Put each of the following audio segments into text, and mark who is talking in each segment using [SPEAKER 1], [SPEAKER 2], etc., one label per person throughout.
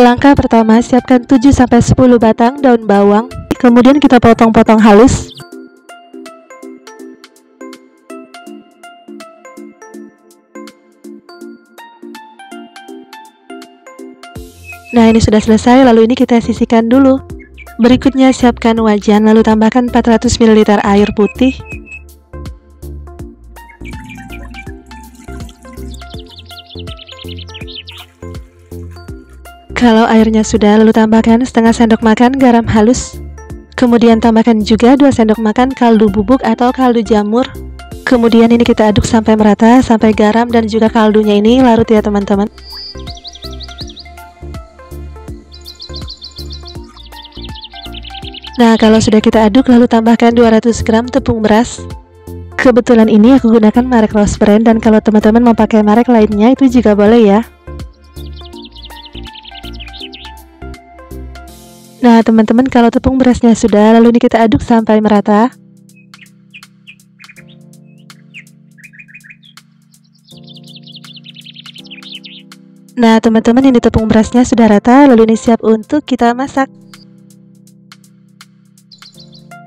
[SPEAKER 1] Langkah pertama, siapkan 7-10 batang daun bawang. Kemudian kita potong-potong halus. Nah, ini sudah selesai, lalu ini kita sisihkan dulu. Berikutnya siapkan wajan, lalu tambahkan 400 ml air putih. Kalau airnya sudah, lalu tambahkan setengah sendok makan garam halus. Kemudian tambahkan juga 2 sendok makan kaldu bubuk atau kaldu jamur. Kemudian ini kita aduk sampai merata, sampai garam dan juga kaldunya ini larut ya teman-teman. Nah, kalau sudah kita aduk, lalu tambahkan 200 gram tepung beras. Kebetulan ini aku gunakan merek Rose Brand, dan kalau teman-teman mau pakai merek lainnya itu juga boleh ya. Nah, teman-teman, kalau tepung berasnya sudah, lalu ini kita aduk sampai merata. Nah, teman-teman, ini tepung berasnya sudah rata, lalu ini siap untuk kita masak.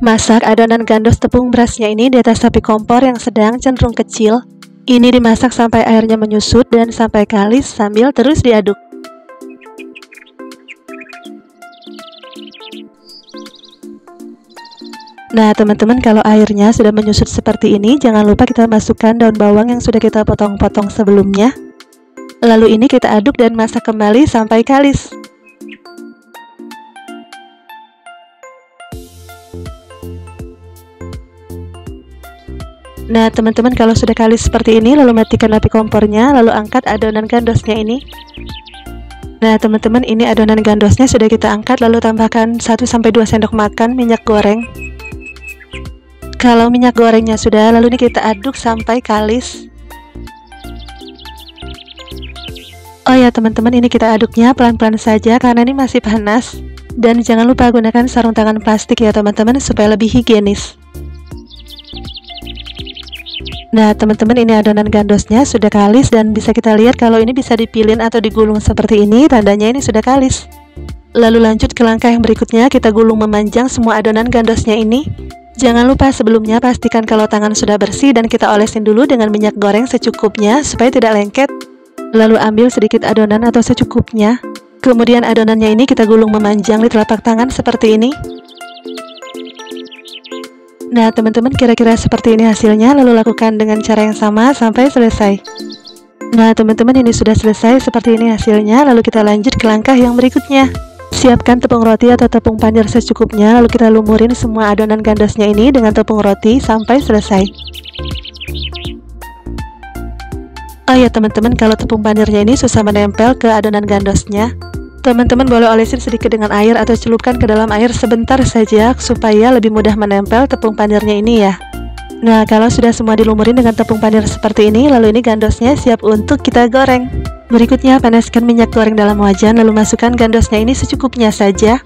[SPEAKER 1] Masak adonan gandos tepung berasnya ini di atas api kompor yang sedang cenderung kecil. Ini dimasak sampai airnya menyusut dan sampai kalis sambil terus diaduk. Nah, teman-teman, kalau airnya sudah menyusut seperti ini, jangan lupa kita masukkan daun bawang yang sudah kita potong-potong sebelumnya. Lalu ini kita aduk dan masak kembali sampai kalis. Nah, teman-teman, kalau sudah kalis seperti ini, lalu matikan api kompornya, lalu angkat adonan gandosnya ini. Nah, teman-teman, ini adonan gandosnya sudah kita angkat, lalu tambahkan 1-2 sendok makan minyak goreng. Kalau minyak gorengnya sudah, lalu ini kita aduk sampai kalis. Oh ya teman-teman, ini kita aduknya pelan-pelan saja karena ini masih panas. Dan jangan lupa gunakan sarung tangan plastik ya teman-teman, supaya lebih higienis. Nah, teman-teman, ini adonan gandosnya sudah kalis dan bisa kita lihat kalau ini bisa dipilin atau digulung seperti ini, tandanya ini sudah kalis. Lalu lanjut ke langkah yang berikutnya, kita gulung memanjang semua adonan gandosnya ini. Jangan lupa sebelumnya pastikan kalau tangan sudah bersih dan kita olesin dulu dengan minyak goreng secukupnya supaya tidak lengket. Lalu ambil sedikit adonan atau secukupnya. Kemudian adonannya ini kita gulung memanjang di telapak tangan seperti ini. Nah, teman-teman, kira-kira seperti ini hasilnya, lalu lakukan dengan cara yang sama sampai selesai. Nah, teman-teman, ini sudah selesai seperti ini hasilnya, lalu kita lanjut ke langkah yang berikutnya. Siapkan tepung roti atau tepung panir secukupnya, lalu kita lumurin semua adonan gandosnya ini dengan tepung roti sampai selesai. Oh ya teman-teman, kalau tepung panirnya ini susah menempel ke adonan gandosnya, teman-teman boleh olesin sedikit dengan air atau celupkan ke dalam air sebentar saja supaya lebih mudah menempel tepung panirnya ini ya. Nah, kalau sudah semua dilumurin dengan tepung panir seperti ini, lalu ini gandosnya siap untuk kita goreng. Berikutnya panaskan minyak goreng dalam wajan, lalu masukkan gandosnya ini secukupnya saja.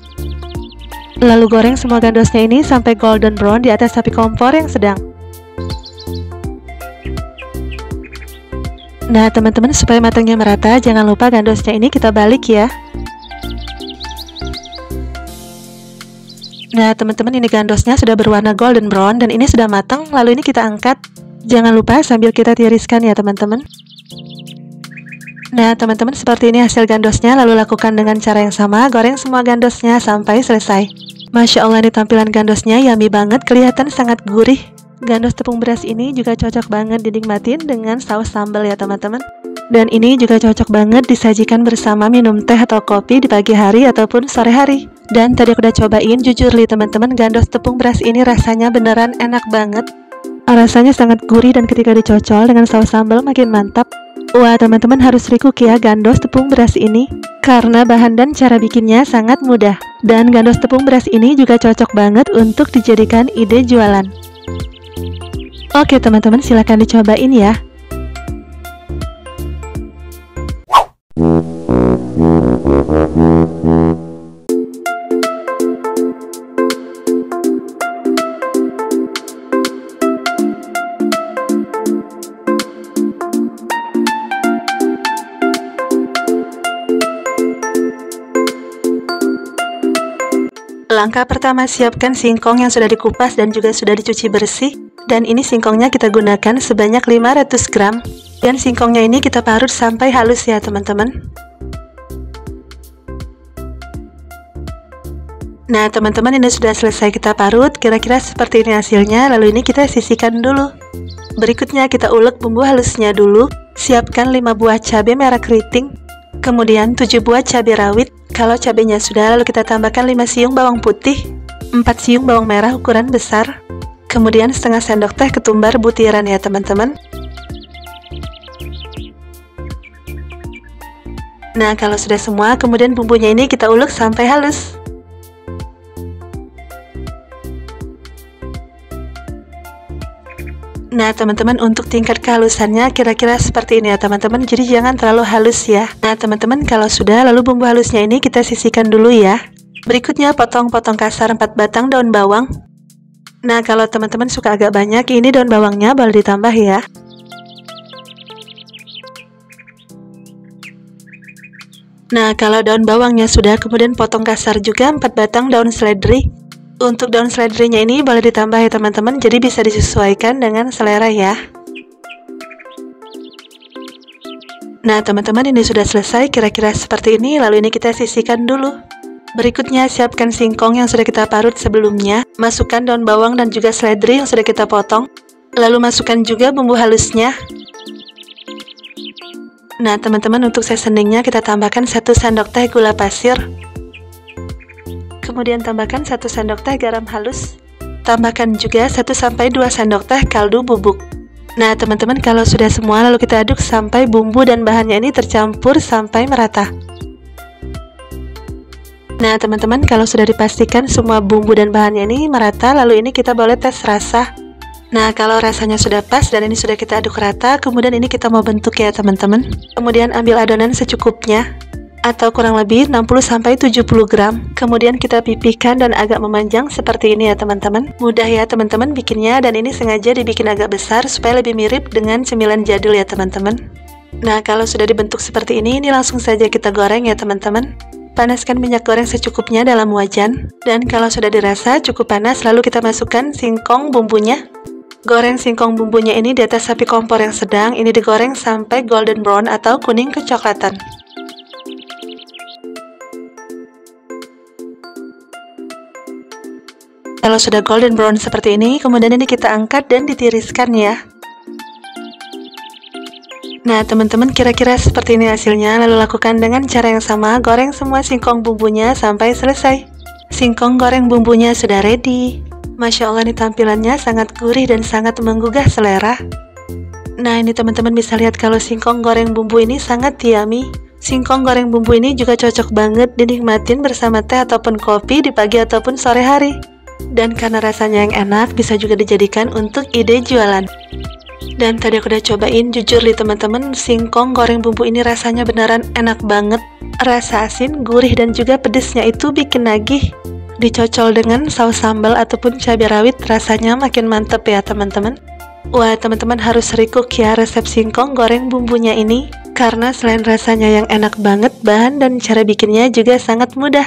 [SPEAKER 1] Lalu goreng semua gandosnya ini sampai golden brown di atas api kompor yang sedang. Nah, teman-teman, supaya matangnya merata, jangan lupa gandosnya ini kita balik ya. Nah, teman-teman, ini gandosnya sudah berwarna golden brown dan ini sudah matang, lalu ini kita angkat. Jangan lupa sambil kita tiriskan ya teman-teman. Nah, teman-teman, seperti ini hasil gandosnya, lalu lakukan dengan cara yang sama, goreng semua gandosnya sampai selesai. Masya Allah, ini tampilan gandosnya yummy banget, kelihatan sangat gurih. Gandos tepung beras ini juga cocok banget dinikmatin dengan saus sambal ya teman-teman. Dan ini juga cocok banget disajikan bersama minum teh atau kopi di pagi hari ataupun sore hari. Dan tadi aku udah cobain, jujur li teman-teman, gandos tepung beras ini rasanya beneran enak banget. Rasanya sangat gurih dan ketika dicocol dengan saus sambal makin mantap. Wah, teman-teman harus recook ya gandos tepung beras ini, karena bahan dan cara bikinnya sangat mudah. Dan gandos tepung beras ini juga cocok banget untuk dijadikan ide jualan. Oke teman-teman, silahkan dicobain ya. Langkah pertama, siapkan singkong yang sudah dikupas dan juga sudah dicuci bersih. Dan ini singkongnya kita gunakan sebanyak 500 gram. Dan singkongnya ini kita parut sampai halus ya teman-teman. Nah teman-teman, ini sudah selesai kita parut, kira-kira seperti ini hasilnya. Lalu ini kita sisihkan dulu. Berikutnya kita ulek bumbu halusnya dulu. Siapkan 5 buah cabai merah keriting, kemudian 7 buah cabai rawit. Kalau cabainya sudah, lalu kita tambahkan 5 siung bawang putih, 4 siung bawang merah ukuran besar, kemudian setengah sendok teh ketumbar butiran ya teman-teman. Nah kalau sudah semua, kemudian bumbunya ini kita ulek sampai halus. Nah teman-teman, untuk tingkat kehalusannya kira-kira seperti ini ya teman-teman, jadi jangan terlalu halus ya. Nah teman-teman, kalau sudah, lalu bumbu halusnya ini kita sisihkan dulu ya. Berikutnya potong-potong kasar 4 batang daun bawang. Nah kalau teman-teman suka agak banyak, ini daun bawangnya boleh ditambah ya. Nah kalau daun bawangnya sudah, kemudian potong kasar juga 4 batang daun seledri. Untuk daun seledrinya ini boleh ditambah ya teman-teman, jadi bisa disesuaikan dengan selera ya. Nah teman-teman, ini sudah selesai kira-kira seperti ini, lalu ini kita sisihkan dulu. Berikutnya siapkan singkong yang sudah kita parut sebelumnya, masukkan daun bawang dan juga seledri yang sudah kita potong, lalu masukkan juga bumbu halusnya. Nah teman-teman, untuk seasoningnya kita tambahkan 1 sendok teh gula pasir. Kemudian tambahkan 1 sendok teh garam halus. Tambahkan juga 1-2 sendok teh kaldu bubuk. Nah teman-teman, kalau sudah semua, lalu kita aduk sampai bumbu dan bahannya ini tercampur sampai merata. Nah teman-teman, kalau sudah dipastikan semua bumbu dan bahannya ini merata, lalu ini kita boleh tes rasa. Nah kalau rasanya sudah pas dan ini sudah kita aduk rata, kemudian ini kita mau bentuk ya teman-teman. Kemudian ambil adonan secukupnya, atau kurang lebih 60-70 gram. Kemudian kita pipihkan dan agak memanjang seperti ini ya teman-teman. Mudah ya teman-teman bikinnya, dan ini sengaja dibikin agak besar supaya lebih mirip dengan cemilan jadul ya teman-teman. Nah kalau sudah dibentuk seperti ini langsung saja kita goreng ya teman-teman. Panaskan minyak goreng secukupnya dalam wajan, dan kalau sudah dirasa cukup panas, lalu kita masukkan singkong bumbunya. Goreng singkong bumbunya ini di atas api kompor yang sedang. Ini digoreng sampai golden brown atau kuning kecoklatan. Kalau sudah golden brown seperti ini, kemudian ini kita angkat dan ditiriskan ya. Nah teman-teman, kira-kira seperti ini hasilnya. Lalu lakukan dengan cara yang sama, goreng semua singkong bumbunya sampai selesai. Singkong goreng bumbunya sudah ready. Masya Allah, ini tampilannya sangat gurih dan sangat menggugah selera. Nah ini teman-teman bisa lihat kalau singkong goreng bumbu ini sangat yummy. Singkong goreng bumbu ini juga cocok banget dinikmatin bersama teh ataupun kopi di pagi ataupun sore hari. Dan karena rasanya yang enak, bisa juga dijadikan untuk ide jualan. Dan tadi aku udah cobain, jujur nih teman-teman, singkong goreng bumbu ini rasanya beneran enak banget. Rasa asin, gurih, dan juga pedesnya itu bikin nagih. Dicocol dengan saus sambal ataupun cabai rawit, rasanya makin mantep ya teman-teman. Wah teman-teman harus recook ya resep singkong goreng bumbunya ini, karena selain rasanya yang enak banget, bahan dan cara bikinnya juga sangat mudah.